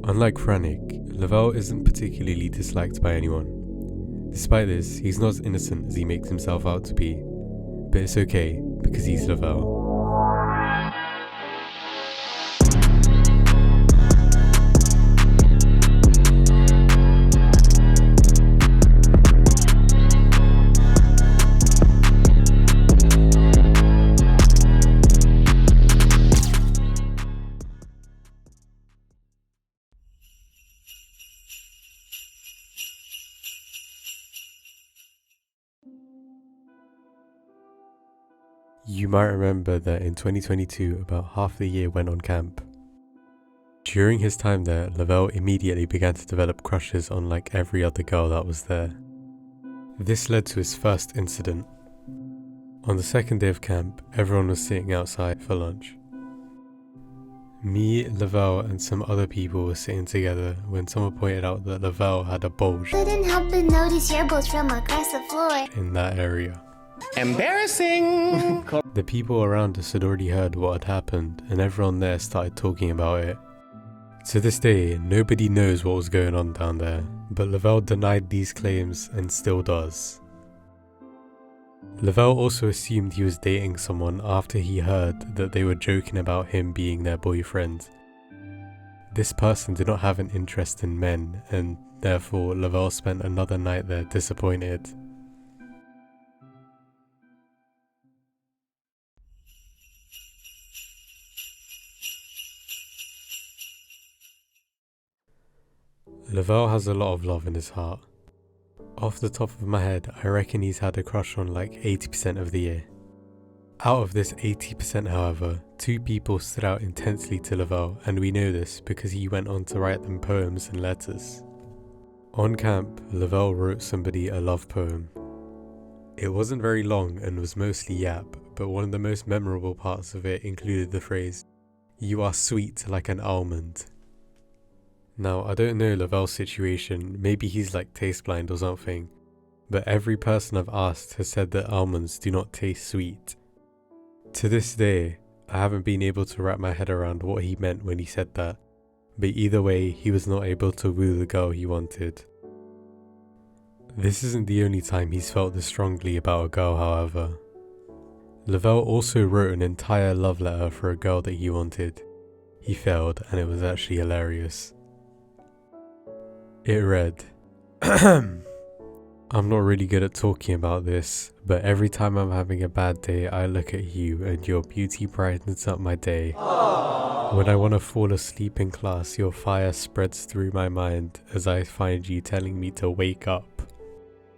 Unlike Franek, Lavell isn't particularly disliked by anyone. Despite this, he's not as innocent as he makes himself out to be. But it's okay, because he's Lavell. You might remember that in 2022, about half the year went on camp. During his time there, Lavell immediately began to develop crushes on like every other girl that was there. This led to his first incident. On the second day of camp, everyone was sitting outside for lunch. Me, Lavell and some other people were sitting together when someone pointed out that Lavell had a bulge Couldn't help but notice your bulge from across the floor. in that area. Embarrassing! The people around us had already heard what had happened and everyone there started talking about it. To this day, nobody knows what was going on down there, but Lavell denied these claims and still does. Lavell also assumed he was dating someone after he heard that they were joking about him being their boyfriend. This person did not have an interest in men, and therefore Lavell spent another night there disappointed. Lavell has a lot of love in his heart. Off the top of my head, I reckon he's had a crush on like 80% of the year. Out of this 80% however, 2 people stood out intensely to Lavell, and we know this because he went on to write them poems and letters. On camp, Lavell wrote somebody a love poem. It wasn't very long and was mostly yap, but one of the most memorable parts of it included the phrase, "You are sweet like an almond." Now, I don't know Lavell's situation, maybe he's like taste blind or something, but every person I've asked has said that almonds do not taste sweet. To this day, I haven't been able to wrap my head around what he meant when he said that, but either way, he was not able to woo the girl he wanted. This isn't the only time he's felt this strongly about a girl, however. Lavell also wrote an entire love letter for a girl that he wanted. He failed, and it was actually hilarious. It read, I'm not really good at talking about this, but every time I'm having a bad day, I look at you and your beauty brightens up my day. When I want to fall asleep in class, your fire spreads through my mind as I find you telling me to wake up.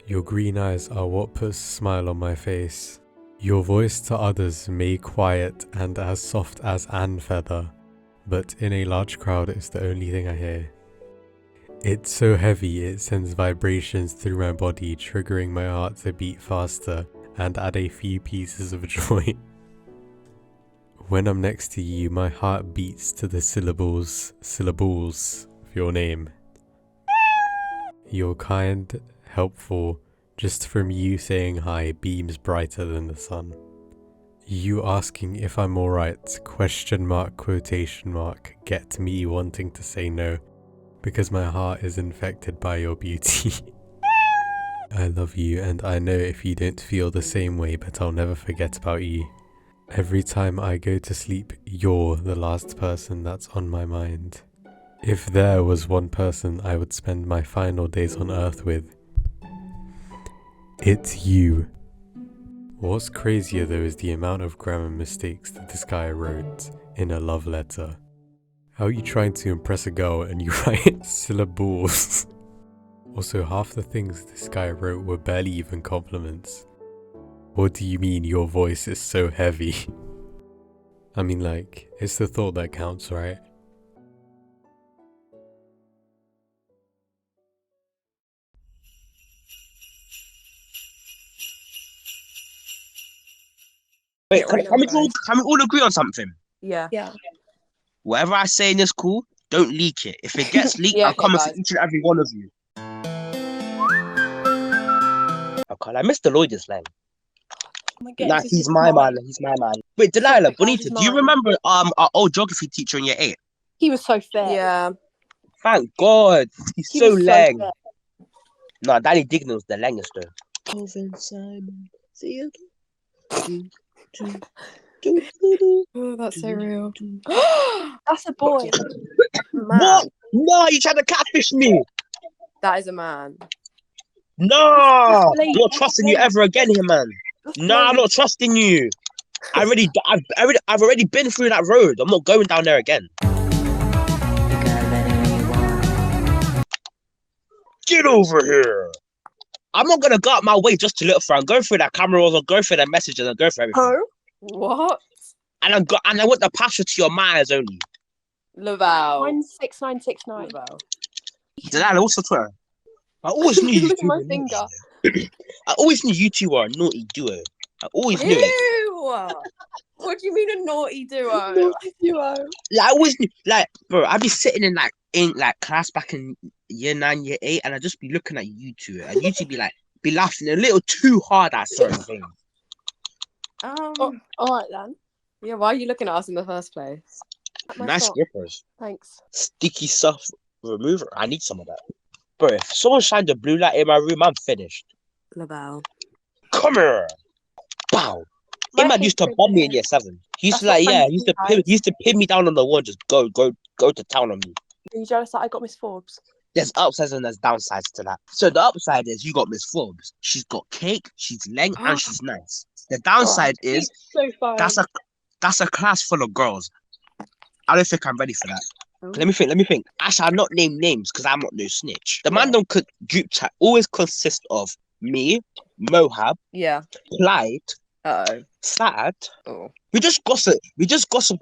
Your green eyes are what puts a smile on my face. Your voice to others may quiet and as soft as an feather, but in a large crowd it's the only thing I hear. It's so heavy it sends vibrations through my body, triggering my heart to beat faster and add a few pieces of joy. When I'm next to you, my heart beats to the syllables of your name. You're kind, helpful, just from you saying hi beams brighter than the sun. You asking if I'm alright, question mark, quotation mark, get me wanting to say no. Because my heart is infected by your beauty. I love you, and I know if you don't feel the same way, but I'll never forget about you. Every time I go to sleep, you're the last person that's on my mind. If there was one person I would spend my final days on earth with, it's you. What's crazier though is the amount of grammar mistakes that this guy wrote in a love letter. How are you trying to impress a girl and you write syllables? Also, half the things this guy wrote were barely even compliments. What do you mean your voice is so heavy? I mean, like, it's the thought that counts, right? Wait, can we all agree on something? Yeah. Whatever I say in this call, don't leak it. If it gets leaked, Yeah, I'll come okay, for each and every one of you. Okay, I missed the lawyer's line. Nah, he's my man. He's my man. Wait, Delilah, Bonita, do you remember our old geography teacher in year 8? He was so fair. Yeah. Thank God. He's He so was lang. fair. No, Danny Dignall's the langest though. Calvin Simon. See you. Oh, that's so real. That's a boy. What? Man. No, you tried to catfish me. That is a man. No, Blade. I'm not trusting you ever again here, man. No, I'm not trusting you. I've already been through that road. I'm not going down there again. Get over here. I'm not gonna go out my way just to look for and go through that camera rolls or go through the messages and go through everything. Huh? What? And I want the password to your minds only. Lavell. 16969. Lavell. Delilah, what's the Twitter? I always knew you Look at two my were finger. naughty. I always knew you two were a naughty duo. I always knew it. Ew! What do you mean a naughty duo? Naughty duo. Like, I always knew, like, bro, I'd be sitting in class back in year 9, year 8, and I'd just be looking at you two, and you two be laughing a little too hard at certain things. All right then. Yeah, why are you looking at us in the first place? Nice grippers. Thanks. Sticky stuff remover. I need some of that. Bro, if someone shined a blue light in my room, I'm finished. Lavell. Come here. Bow. Him man used to bomb me in year 7. He used That's to what he used to pin me down on the wall, just go to town on me. Are you jealous that I got Miss Forbes? There's upsides and there's downsides to that. So the upside is you got Miss Forbes. She's got cake, she's leng, and she's nice. The downside is so fun. that's a class full of girls. I don't think I'm ready for that. Oh. Let me think. I shall not name names because I'm not no snitch. The man don't group chat always consists of me, Mohab, Yeah. Clyde, Uh-oh. Sad. Oh. We just gossip.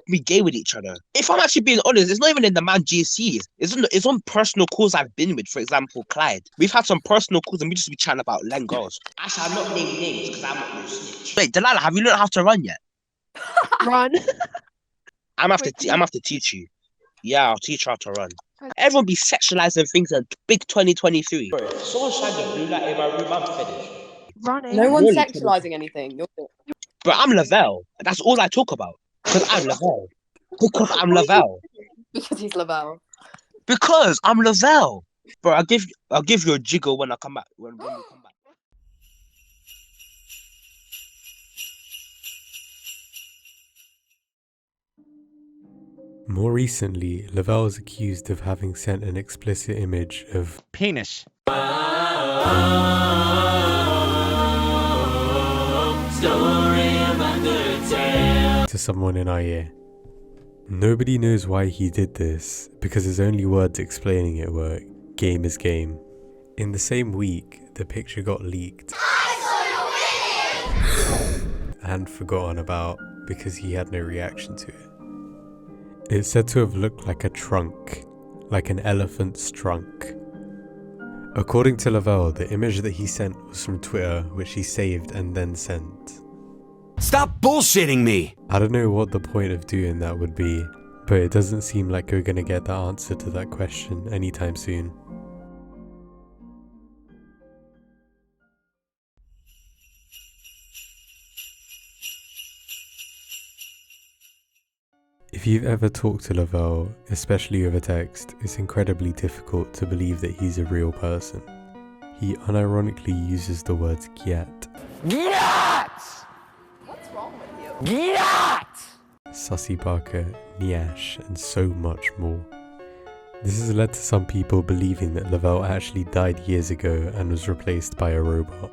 Be gay with each other. If I'm actually being honest, it's not even in the man GCs. It's on personal calls I've been with. For example, Clyde. We've had some personal calls and we just be chatting about Len girls. I shall not name names because I'm not no snitch. Wait, Delilah, have you learned how to run yet? Run. I'm have to teach you. Yeah, I'll teach you how to run. Everyone be sexualizing things in big 2023. Bro, if someone shined a blue light in my room, I'm finished. Running. No one's Really sexualizing anything. But I'm Lavell. That's all I talk about. Because I'm Lavell. Because I'm Lavell. Because he's Lavell. Because I'm Lavell. Bro, I'll give you a jiggle when I come back. When we come back. More recently, Lavell was accused of having sent an explicit image of penis to someone in our year. Nobody knows why he did this, because his only words explaining it were, "Game is game." In the same week, the picture got leaked and forgotten about because he had no reaction to it. It's said to have looked like a trunk, like an elephant's trunk. According to Lavell, the image that he sent was from Twitter, which he saved and then sent. Stop bullshitting me! I don't know what the point of doing that would be, but it doesn't seem like we're gonna get the answer to that question anytime soon. If you've ever talked to Lavell, especially over text, it's incredibly difficult to believe that he's a real person. He unironically uses the words "gyat", What's wrong with you? Sussy Barker, Nyash, and so much more. This has led to some people believing that Lavell actually died years ago and was replaced by a robot.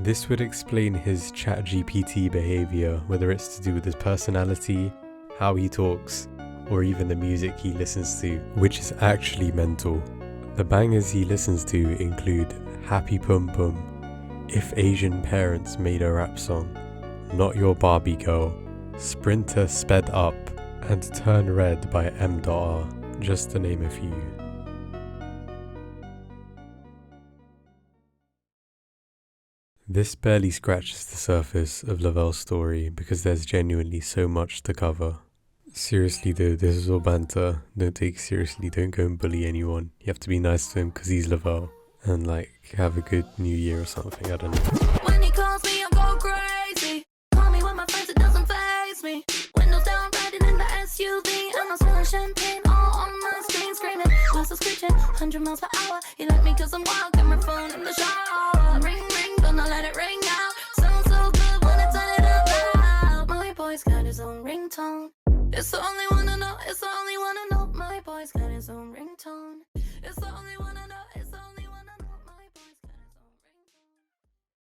This would explain his ChatGPT behaviour, whether it's to do with his personality, how he talks, or even the music he listens to, which is actually mental. The bangers he listens to include Happy Pum Pum, If Asian Parents Made a Rap Song, Not Your Barbie Girl, Sprinter Sped Up, and Turn Red by M.R, just to name a few. This barely scratches the surface of Lavell's story because there's genuinely so much to cover. Seriously though, this is all banter. Don't take it seriously, don't go and bully anyone. You have to be nice to him because he's Lavell. And have a good new year or something, I don't know. When he calls me, I go crazy. Call me with my friends, it doesn't faze me. Windows down, riding in the SUV. And I'm smelling champagne all on my screen, screaming. are screeching, 100 miles per hour. You like me cause I'm wild, camera phone in the shower. Ring, ring, gonna let it ring out. Sounds so good, wanna turn it up loud. My boy's got his own ringtone. It's the only one I know, it's the only one I know. My boy's got his own ringtone. It's the only one I know.